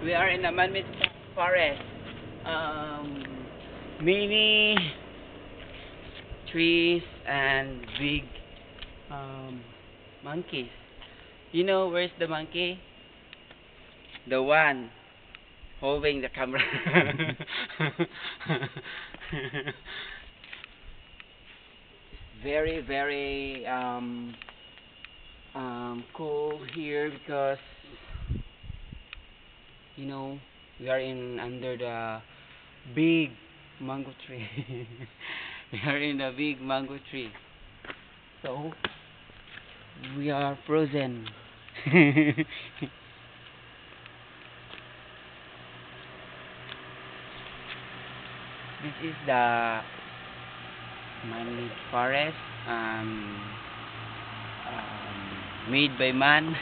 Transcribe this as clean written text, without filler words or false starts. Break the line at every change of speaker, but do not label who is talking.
We are in a man-made forest. Many trees and big monkeys. You know where's the monkey? The one holding the camera. Very, very cool here because you know we are in under the big mango tree. We are in a big mango tree, so we are frozen. This is the man-made forest made by man.